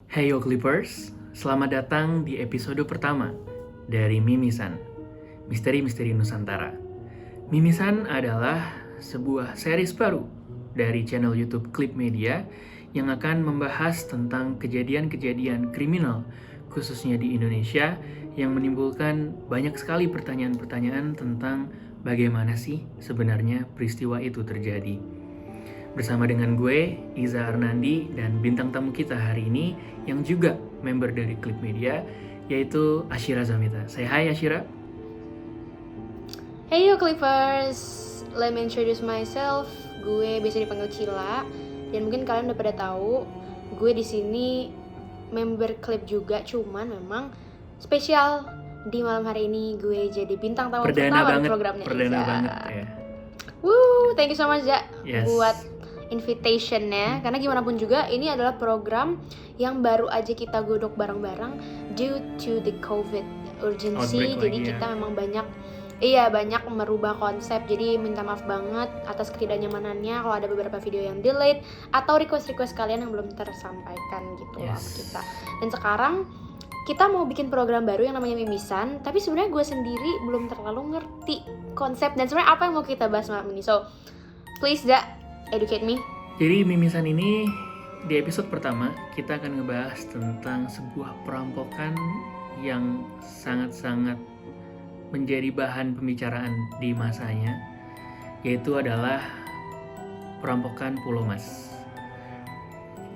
Hey Yo Clippers, selamat datang di episode pertama dari Mimisan, Misteri-Misteri Nusantara. Mimisan adalah sebuah series baru dari channel YouTube Clip Media yang akan membahas tentang kejadian-kejadian kriminal, khususnya di Indonesia, yang menimbulkan banyak sekali pertanyaan-pertanyaan tentang bagaimana sih sebenarnya peristiwa itu terjadi. Bersama dengan gue, Iza Arnandi, dan bintang tamu kita hari ini yang juga member dari Clip Media, yaitu Ashira Zamita. Say hi Ashira. Hey yo Clippers, let me introduce myself. Gue biasa dipanggil Cila, dan mungkin kalian udah pada tahu gue di sini member Clip juga, cuman memang spesial di malam hari ini gue jadi bintang tamu pertama di programnya Perdana Iza. banget ya. Woo, thank you so much Za buat Yes. invitationnya, karena gimana pun juga ini adalah program yang baru aja kita godok bareng-bareng due to the COVID urgency. Outbreak Jadi lagi ya. kita memang banyak merubah konsep. Jadi minta maaf banget atas ketidaknyamanannya kalau ada beberapa video yang delayed atau request kalian yang belum tersampaikan gitu loh ke kita. Dan sekarang kita mau bikin program baru yang namanya Mimisan, tapi sebenarnya gue sendiri belum terlalu ngerti konsep dan sebenarnya apa yang mau kita bahas malam ini. So, please Za, educate me. Jadi Mimisan ini di episode pertama kita akan ngebahas tentang sebuah perampokan yang sangat-sangat menjadi bahan pembicaraan di masanya, yaitu adalah perampokan Pulau Mas.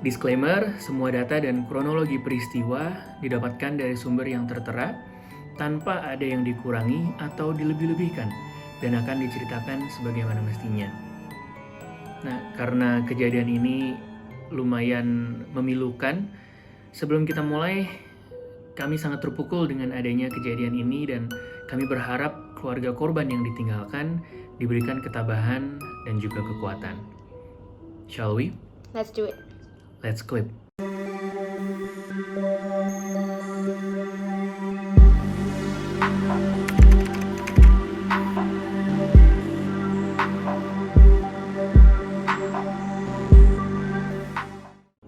Disclaimer, semua data dan kronologi peristiwa didapatkan dari sumber yang tertera tanpa ada yang dikurangi atau dilebih-lebihkan dan akan diceritakan sebagaimana mestinya. Nah, karena kejadian ini lumayan memilukan, sebelum kita mulai, kami sangat terpukul dengan adanya kejadian ini dan kami berharap keluarga korban yang ditinggalkan diberikan ketabahan dan juga kekuatan. Shall we? Let's do it. Let's clip.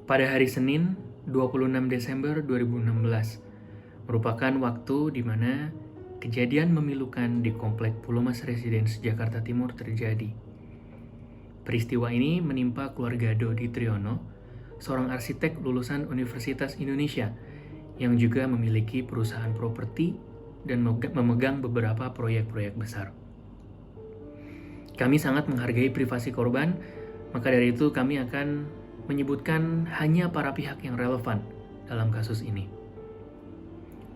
Pada hari Senin, 26 Desember 2016, merupakan waktu di mana kejadian memilukan di Komplek Pulau Mas Residence, Jakarta Timur terjadi. Peristiwa ini menimpa keluarga Dodi Triyono, seorang arsitek lulusan Universitas Indonesia yang juga memiliki perusahaan properti dan memegang beberapa proyek-proyek besar. Kami sangat menghargai privasi korban, maka dari itu kami akan menyebutkan hanya para pihak yang relevan dalam kasus ini.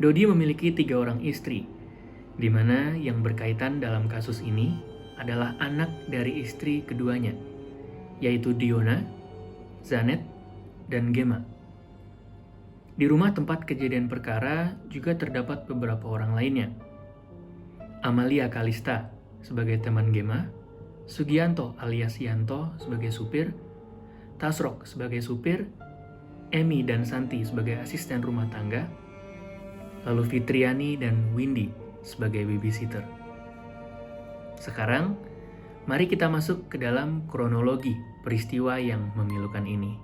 Dodi memiliki 3 orang istri, di mana yang berkaitan dalam kasus ini adalah anak dari istri keduanya, yaitu Diona, Zanet, dan Gema. Di rumah tempat kejadian perkara juga terdapat beberapa orang lainnya. Amalia Kalista sebagai teman Gema, Sugianto alias Yanto sebagai supir, Tasrok sebagai supir, Emi dan Santi sebagai asisten rumah tangga, lalu Fitriani dan Windy sebagai babysitter. Sekarang, mari kita masuk ke dalam kronologi peristiwa yang memilukan ini.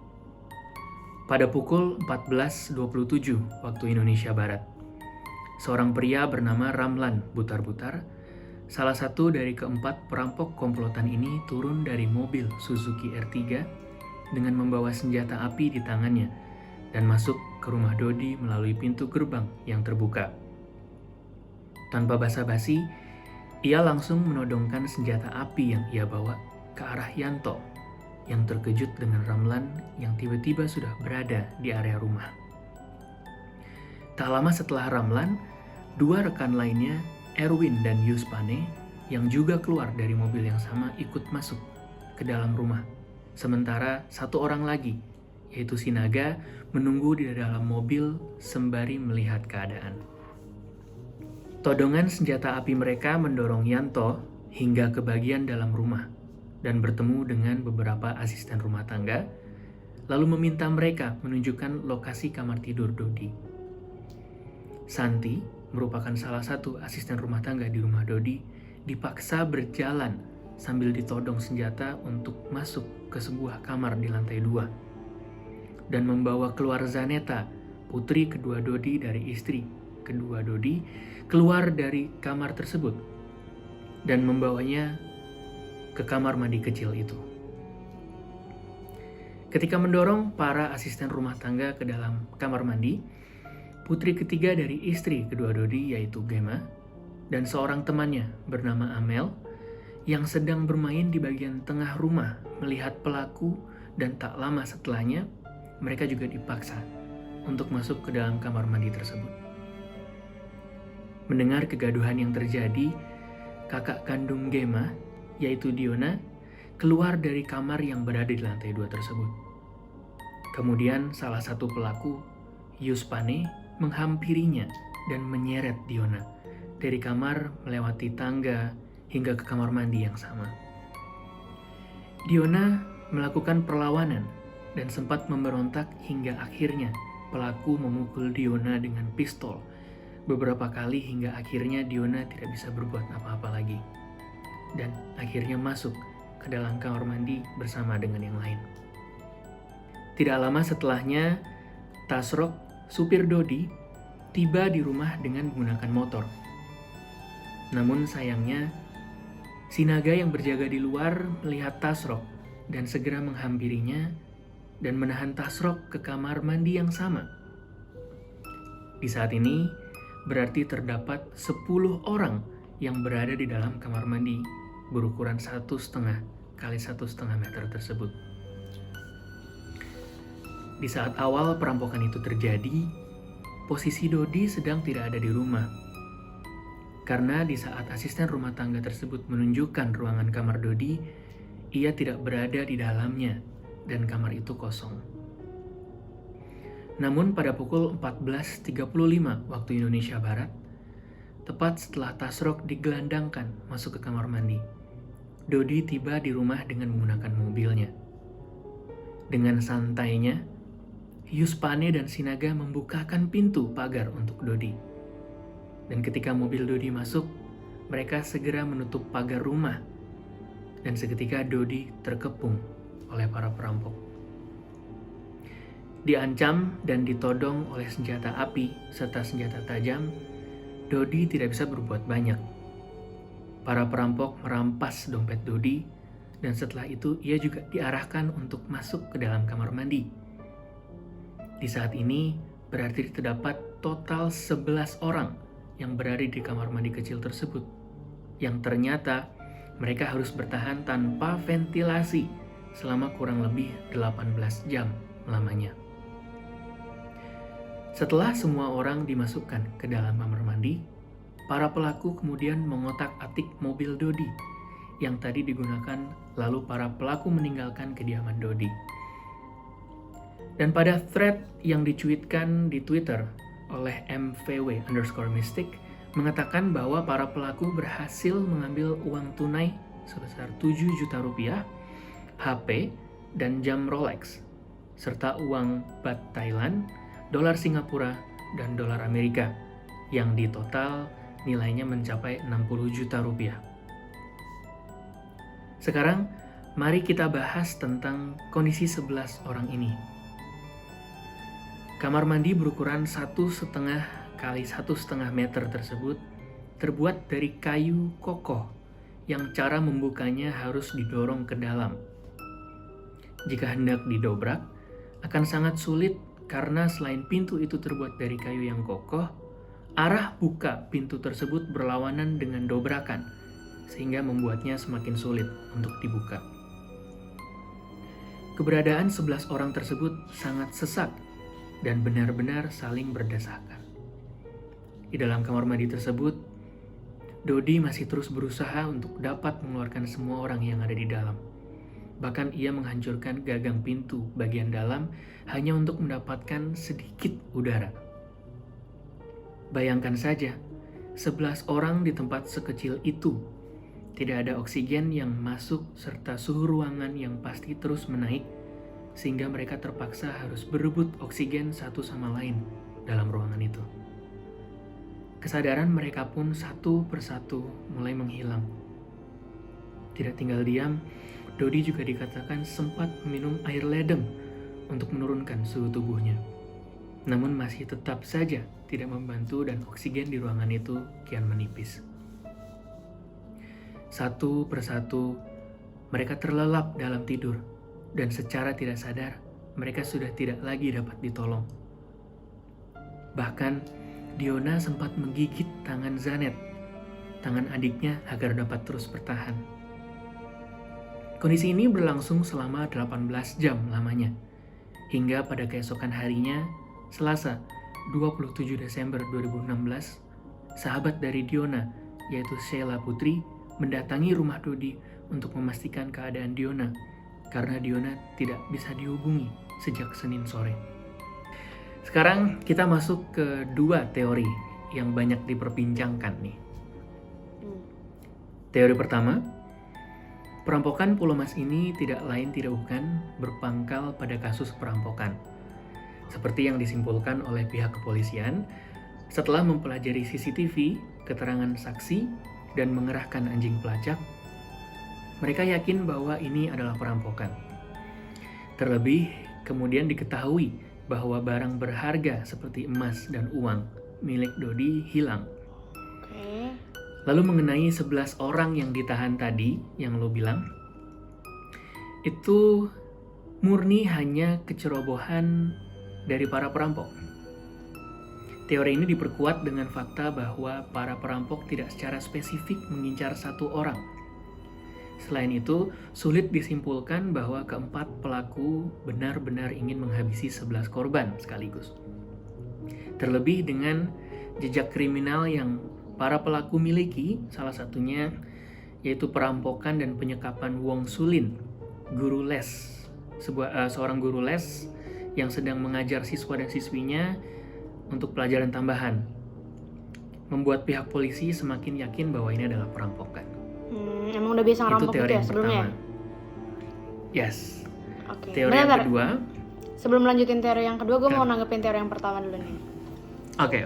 Pada pukul 14.27 waktu Indonesia Barat, seorang pria bernama Ramlan Butar-Butar, salah satu dari keempat perampok komplotan ini turun dari mobil Suzuki R3 dengan membawa senjata api di tangannya dan masuk ke rumah Dodi melalui pintu gerbang yang terbuka. Tanpa basa-basi, ia langsung menodongkan senjata api yang ia bawa ke arah Yanto yang terkejut dengan Ramlan yang tiba-tiba sudah berada di area rumah. Tak lama setelah Ramlan, 2 rekan lainnya, Erwin dan Yuspane, yang juga keluar dari mobil yang sama ikut masuk ke dalam rumah. Sementara 1 orang lagi, yaitu Sinaga, menunggu di dalam mobil sembari melihat keadaan. Todongan senjata api mereka mendorong Yanto hingga ke bagian dalam rumah dan bertemu dengan beberapa asisten rumah tangga, lalu meminta mereka menunjukkan lokasi kamar tidur Dodi. Santi, merupakan salah satu asisten rumah tangga di rumah Dodi, dipaksa berjalan sambil ditodong senjata untuk masuk ke sebuah kamar di lantai 2. dan membawa keluar Zaneta, putri kedua Dodi dari istri kedua Dodi, keluar dari kamar tersebut dan membawanya ke kamar mandi kecil itu. Ketika mendorong para asisten rumah tangga ke dalam kamar mandi, putri ketiga dari istri kedua Dodi yaitu Gemma dan seorang temannya bernama Amel yang sedang bermain di bagian tengah rumah melihat pelaku, dan tak lama setelahnya mereka juga dipaksa untuk masuk ke dalam kamar mandi tersebut. Mendengar kegaduhan yang terjadi, kakak kandung Gemma yaitu Diona keluar dari kamar yang berada di lantai 2 tersebut. Kemudian salah satu pelaku, Yuspane, menghampirinya dan menyeret Diona dari kamar melewati tangga hingga ke kamar mandi yang sama. Diona melakukan perlawanan dan sempat memberontak hingga akhirnya pelaku memukul Diona dengan pistol beberapa kali hingga akhirnya Diona tidak bisa berbuat apa-apa lagi dan akhirnya masuk ke dalam kamar mandi bersama dengan yang lain. Tidak lama setelahnya, Tasrok, supir Dodi, tiba di rumah dengan menggunakan motor. Namun sayangnya, si naga yang berjaga di luar melihat Tasrok dan segera menghampirinya dan menahan Tasrok ke kamar mandi yang sama. Di saat ini, berarti terdapat 10 orang yang berada di dalam kamar mandi berukuran 1,5 kali 1,5 meter tersebut. Di saat awal perampokan itu terjadi, posisi Dodi sedang tidak ada di rumah. Karena di saat asisten rumah tangga tersebut menunjukkan ruangan kamar Dodi, ia tidak berada di dalamnya dan kamar itu kosong. Namun pada pukul 14.35 waktu Indonesia Barat, tepat setelah Tasrok digelandangkan masuk ke kamar mandi, Dodi tiba di rumah dengan menggunakan mobilnya. Dengan santainya, Yuspane dan Sinaga membukakan pintu pagar untuk Dodi. Dan ketika mobil Dodi masuk, mereka segera menutup pagar rumah. Dan seketika Dodi terkepung oleh para perampok. Diancam dan ditodong oleh senjata api serta senjata tajam, Dodi tidak bisa berbuat banyak. Para perampok merampas dompet Dodi, dan setelah itu ia juga diarahkan untuk masuk ke dalam kamar mandi. Di saat ini berarti terdapat total 11 orang yang berada di kamar mandi kecil tersebut, yang ternyata mereka harus bertahan tanpa ventilasi selama kurang lebih 18 jam lamanya. Setelah semua orang dimasukkan ke dalam kamar mandi, para pelaku kemudian mengotak-atik mobil Dodi yang tadi digunakan, lalu para pelaku meninggalkan kediaman Dodi. Dan pada thread yang dicuitkan di Twitter oleh MVW_Mystic mengatakan bahwa para pelaku berhasil mengambil uang tunai sebesar 7 juta rupiah, HP, dan jam Rolex, serta uang bat Thailand, dolar Singapura, dan dolar Amerika, yang di total nilainya mencapai 60 juta rupiah. Sekarang, mari kita bahas tentang kondisi 11 orang ini. Kamar mandi berukuran 1,5 kali 1,5 meter tersebut terbuat dari kayu kokoh yang cara membukanya harus didorong ke dalam. Jika hendak didobrak, akan sangat sulit karena selain pintu itu terbuat dari kayu yang kokoh, arah buka pintu tersebut berlawanan dengan dobrakan, sehingga membuatnya semakin sulit untuk dibuka. Keberadaan 11 orang tersebut sangat sesak dan benar-benar saling berdesakan. Di dalam kamar mandi tersebut, Dodi masih terus berusaha untuk dapat mengeluarkan semua orang yang ada di dalam. Bahkan ia menghancurkan gagang pintu bagian dalam hanya untuk mendapatkan sedikit udara. Bayangkan saja, 11 orang di tempat sekecil itu. Tidak ada oksigen yang masuk serta suhu ruangan yang pasti terus menaik, sehingga mereka terpaksa harus berebut oksigen satu sama lain dalam ruangan itu. Kesadaran mereka pun satu persatu mulai menghilang. Tidak tinggal diam, Dodi juga dikatakan sempat meminum air ledeng untuk menurunkan suhu tubuhnya. Namun masih tetap saja tidak membantu dan oksigen di ruangan itu kian menipis. Satu persatu, mereka terlelap dalam tidur, dan secara tidak sadar, mereka sudah tidak lagi dapat ditolong. Bahkan, Diona sempat menggigit tangan Zanet, tangan adiknya, agar dapat terus bertahan. Kondisi ini berlangsung selama 18 jam lamanya, hingga pada keesokan harinya, Selasa, 27 Desember 2016, sahabat dari Diona, yaitu Sheila Putri, mendatangi rumah Dodi untuk memastikan keadaan Diona, karena Diona tidak bisa dihubungi sejak Senin sore. Sekarang kita masuk ke dua teori yang banyak diperbincangkan nih. Teori pertama, perampokan Pulau Mas ini tidak lain tidak bukan berpangkal pada kasus perampokan. Seperti yang disimpulkan oleh pihak kepolisian setelah mempelajari CCTV, keterangan saksi, dan mengerahkan anjing pelacak, mereka yakin bahwa ini adalah perampokan. Terlebih, kemudian diketahui bahwa barang berharga seperti emas dan uang milik Dodi hilang. Lalu mengenai 11 orang yang ditahan tadi, yang lo bilang, itu murni hanya kecerobohan dari para perampok. Teori ini diperkuat dengan fakta bahwa para perampok tidak secara spesifik mengincar satu orang. Selain itu, sulit disimpulkan bahwa keempat pelaku benar-benar ingin menghabisi 11 korban sekaligus. Terlebih dengan jejak kriminal yang para pelaku miliki, salah satunya yaitu perampokan dan penyekapan Wong Sulin, guru les, seorang guru les yang sedang mengajar siswa dan siswinya untuk pelajaran tambahan, membuat pihak polisi semakin yakin bahwa ini adalah perampokan. Emang udah biasa ngerampok gitu ya sebelumnya? Yes. Okay. Teori yang kedua. Sebelum lanjutin teori yang kedua, gue mau nanggepin teori yang pertama dulu nih. Oke.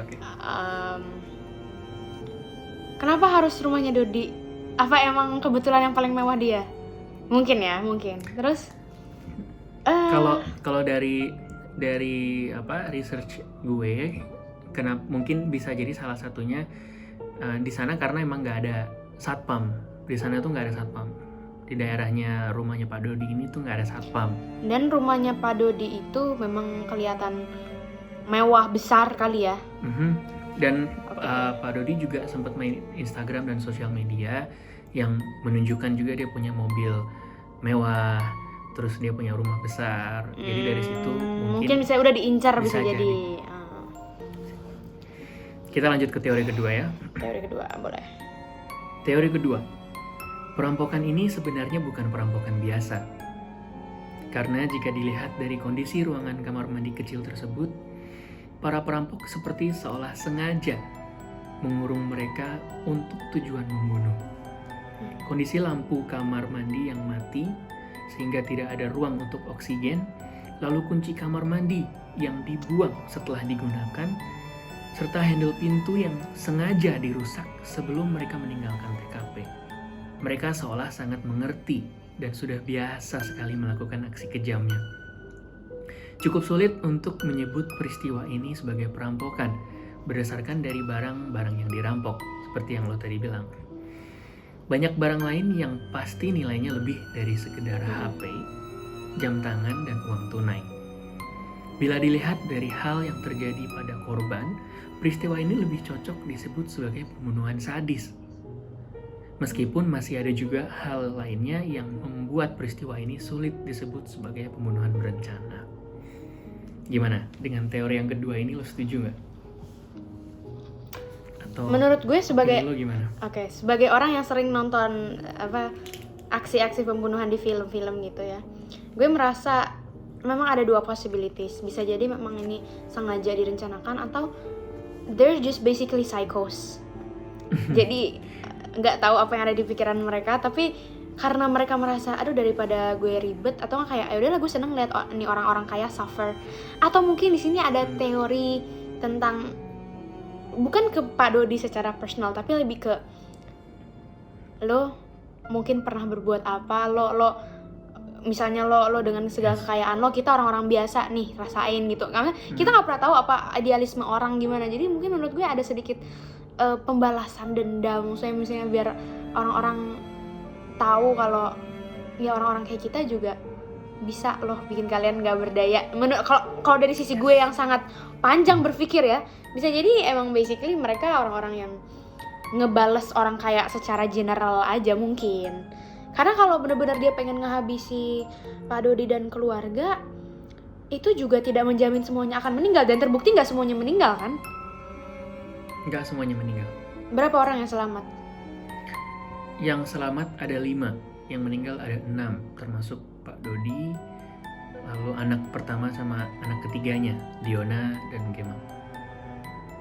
Kenapa harus rumahnya Dodi? Apa emang kebetulan yang paling mewah dia? Mungkin ya, mungkin. Terus? Kalau dari research gue, mungkin bisa jadi salah satunya di sana karena emang nggak ada satpam. Di sana tuh nggak ada satpam. Di daerahnya rumahnya Pak Dodi ini tuh nggak ada satpam. Dan rumahnya Pak Dodi itu memang kelihatan mewah besar kali ya. Dan Pak Dodi juga sempat main Instagram dan sosial media yang menunjukkan juga dia punya mobil mewah, terus dia punya rumah besar. Jadi dari situ mungkin bisa udah diincar, bisa jadi. Kita lanjut ke teori kedua ya. Teori kedua, boleh. Teori kedua, perampokan ini sebenarnya bukan perampokan biasa. Karena jika dilihat dari kondisi ruangan kamar mandi kecil tersebut, para perampok seperti seolah sengaja mengurung mereka untuk tujuan membunuh. Kondisi lampu kamar mandi yang mati sehingga tidak ada ruang untuk oksigen, lalu kunci kamar mandi yang dibuang setelah digunakan, serta handle pintu yang sengaja dirusak sebelum mereka meninggalkan TKP. Mereka seolah sangat mengerti dan sudah biasa sekali melakukan aksi kejamnya. Cukup sulit untuk menyebut peristiwa ini sebagai perampokan berdasarkan dari barang-barang yang dirampok, seperti yang lo tadi bilang. Banyak barang lain yang pasti nilainya lebih dari sekedar HP, jam tangan, dan uang tunai. Bila dilihat dari hal yang terjadi pada korban, peristiwa ini lebih cocok disebut sebagai pembunuhan sadis. Meskipun masih ada juga hal lainnya yang membuat peristiwa ini sulit disebut sebagai pembunuhan berencana. Gimana? Dengan teori yang kedua ini lo setuju nggak? Menurut gue sebagai gimana? Sebagai orang yang sering nonton aksi-aksi pembunuhan di film-film gitu ya, gue merasa memang ada dua possibilities. Bisa jadi memang ini sengaja direncanakan atau they're just basically psychos. Jadi nggak tahu apa yang ada di pikiran mereka, tapi karena mereka merasa aduh daripada gue ribet, atau nggak kayak ya udahlah gue seneng lihat nih orang-orang kaya suffer. Atau mungkin di sini ada teori tentang bukan ke Pak Dodi secara personal, tapi lebih ke lo mungkin pernah berbuat apa, lo misalnya lo dengan segala kekayaan lo, kita orang-orang biasa nih rasain gitu, karena kita nggak pernah tahu apa idealisme orang gimana. Jadi mungkin menurut gue ada sedikit pembalasan dendam, misalnya biar orang-orang tahu kalau ya orang-orang kayak kita juga bisa loh bikin kalian nggak berdaya. Kalau dari sisi gue yang sangat panjang berpikir ya, bisa jadi emang basically mereka orang-orang yang ngebales orang kaya secara general aja mungkin. Karena kalau benar-benar dia pengen ngehabisi Pak Dodi dan keluarga, itu juga tidak menjamin semuanya akan meninggal, dan terbukti nggak semuanya meninggal kan? Nggak semuanya meninggal. Berapa orang yang selamat? Yang selamat ada 5, yang meninggal ada 6, termasuk Pak Dodi, lalu anak pertama sama anak ketiganya, Diona dan Gemma.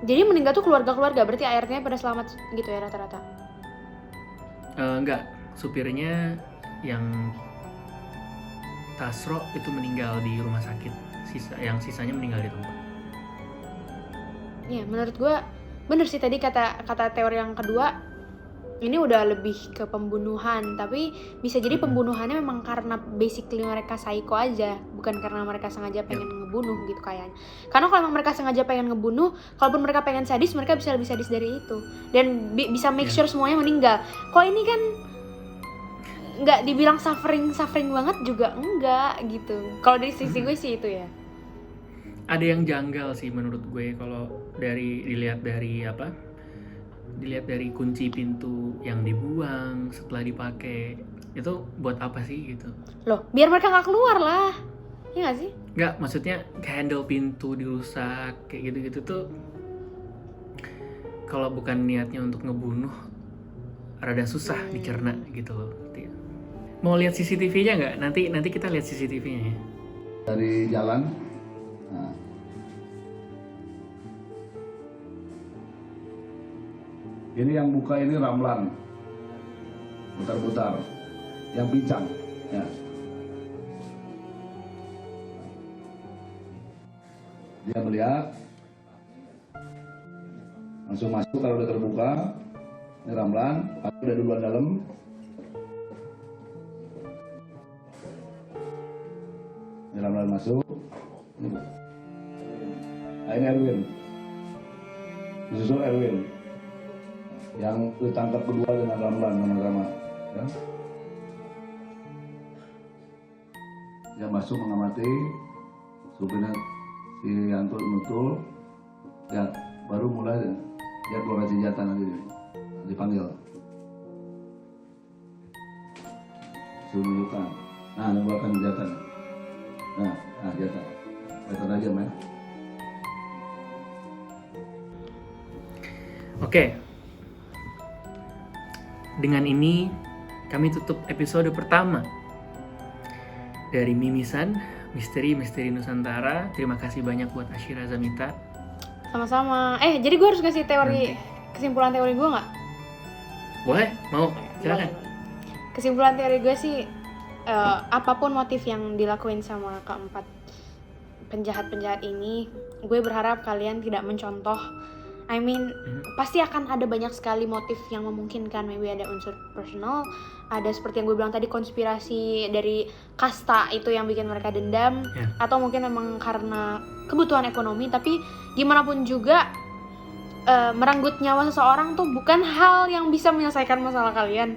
Jadi meninggal tuh keluarga-keluarga, berarti ART-nya pada selamat gitu ya rata-rata? Enggak, supirnya yang Tasro itu meninggal di rumah sakit, yang sisanya meninggal di tempat. Ya, menurut gue bener sih tadi kata teori yang kedua, ini udah lebih ke pembunuhan, tapi bisa jadi pembunuhannya memang karena basically mereka psycho aja, bukan karena mereka sengaja pengen ngebunuh gitu kayaknya. Karena kalau memang mereka sengaja pengen ngebunuh, kalaupun mereka pengen sadis, mereka bisa lebih sadis dari itu, dan bisa make sure semuanya meninggal. Kok ini kan nggak dibilang suffering banget juga enggak gitu. Kalau dari sisi gue sih itu ya. Ada yang janggal sih menurut gue kalau dilihat dari kunci pintu yang dibuang setelah dipakai. Itu buat apa sih gitu? Loh, biar mereka nggak keluar lah. Iya nggak sih? Nggak, maksudnya handle pintu dirusak kayak gitu-gitu tuh, kalau bukan niatnya untuk ngebunuh, rada susah dicerna gitu loh. Mau lihat CCTV-nya nggak? Nanti kita lihat CCTV-nya ya. Dari jalan. Nah. Ini yang buka ini Ramlan. Putar-putar. Yang pincang. Ya. Dia melihat. Langsung masuk kalau udah terbuka. Ini Ramlan. Aku udah duluan dalam. Ramlan masuk. Ini Erwin. Disusul Erwin. Yang ditangkap kedua dengan Ramlan sama-sama. Ya. Dia masuk mengamati. Supirnya si Yanto nutul. Ya, baru mulai dia keluar senjata nanti dipanggil. Suruh menunjukkan. Nah, mengeluarkan senjata. Nah, jatah. Jatah aja, men. Oke. Dengan ini kami tutup episode pertama dari Mimisan, Misteri Nusantara. Terima kasih banyak buat Ashira Zamita. Sama-sama. Jadi gue harus ngasih kesimpulan teori gue nggak? Boleh, mau? Silakan. Kesimpulan teori gue sih, apapun motif yang dilakuin sama keempat penjahat ini, gue berharap kalian tidak mencontoh. Pasti akan ada banyak sekali motif yang memungkinkan. Maybe ada unsur personal, ada seperti yang gue bilang tadi, konspirasi dari kasta itu yang bikin mereka dendam, atau mungkin memang karena kebutuhan ekonomi. Tapi gimana pun juga, merenggut nyawa seseorang tuh bukan hal yang bisa menyelesaikan masalah kalian.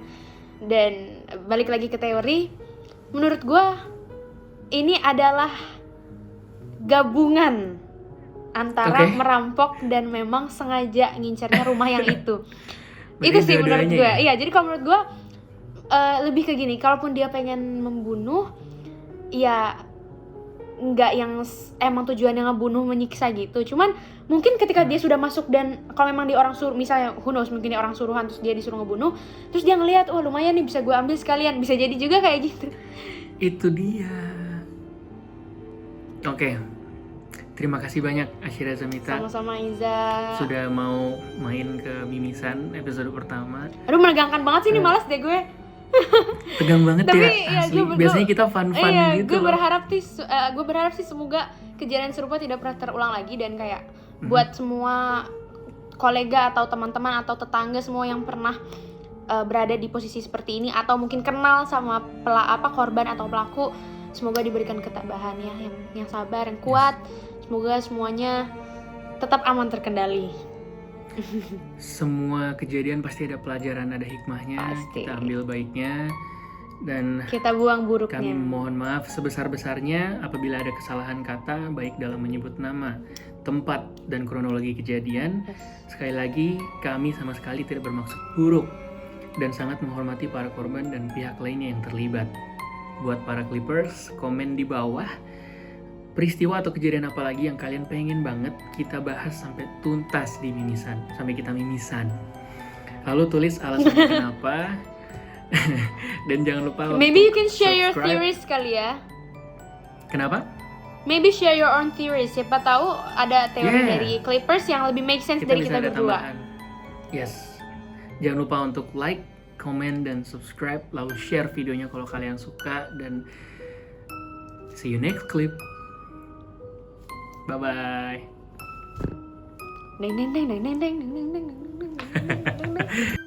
Dan balik lagi ke teori, menurut gue ini adalah gabungan antara merampok dan memang sengaja ngincernya rumah yang itu. Itu sih menurut gue. Iya, jadi kalau menurut gue lebih ke gini, kalaupun dia pengen membunuh, ya nggak yang emang tujuannya ngebunuh, menyiksa gitu. Cuman mungkin ketika dia sudah masuk, dan kalau memang dia orang suruh, misalnya who knows, mungkin dia orang suruhan terus dia disuruh ngebunuh, terus dia ngelihat, lumayan nih bisa gue ambil sekalian, bisa jadi juga kayak gitu. Itu dia. Oke. Terima kasih banyak Ashira Zamita. Sama-sama Iza. Sudah mau main ke Mimisan episode pertama. Aduh, menegangkan banget sih, ini malas deh gue. Tegang banget. Tapi, ya asli. Biasanya kita fun gitu. Gue berharap sih semoga kejadian serupa tidak pernah terulang lagi, dan kayak buat semua kolega atau teman-teman atau tetangga semua yang pernah berada di posisi seperti ini atau mungkin kenal sama korban atau pelaku, semoga diberikan ketabahan ya, yang sabar, yang kuat. Semoga semuanya tetap aman terkendali. Semua kejadian pasti ada pelajaran, ada hikmahnya. Pasti. Kita ambil baiknya dan Kita buang buruknya. kami mohon maaf sebesar-besarnya apabila ada kesalahan kata baik dalam menyebut nama, tempat, dan kronologi kejadian. Sekali lagi, kami sama sekali tidak bermaksud buruk dan sangat menghormati para korban dan pihak lainnya yang terlibat. Buat para Clippers, komen di bawah peristiwa atau kejadian apa lagi yang kalian pengen banget kita bahas sampai tuntas di mimisan, sampai kita mimisan. Lalu tulis alasannya kenapa. Dan jangan lupa Maybe you untuk can share your subscribe. theories kali ya. Kenapa? Maybe share your own theories. Siapa tahu ada teori Yeah. dari Clippers yang lebih make sense Kita dari bisa kita ada berdua. tambahan. Yes. Jangan lupa untuk like, comment, dan subscribe. Lalu share videonya kalau kalian suka. Dan see you next clip. Bye-bye. Deng deng deng deng deng deng deng deng deng deng deng deng deng.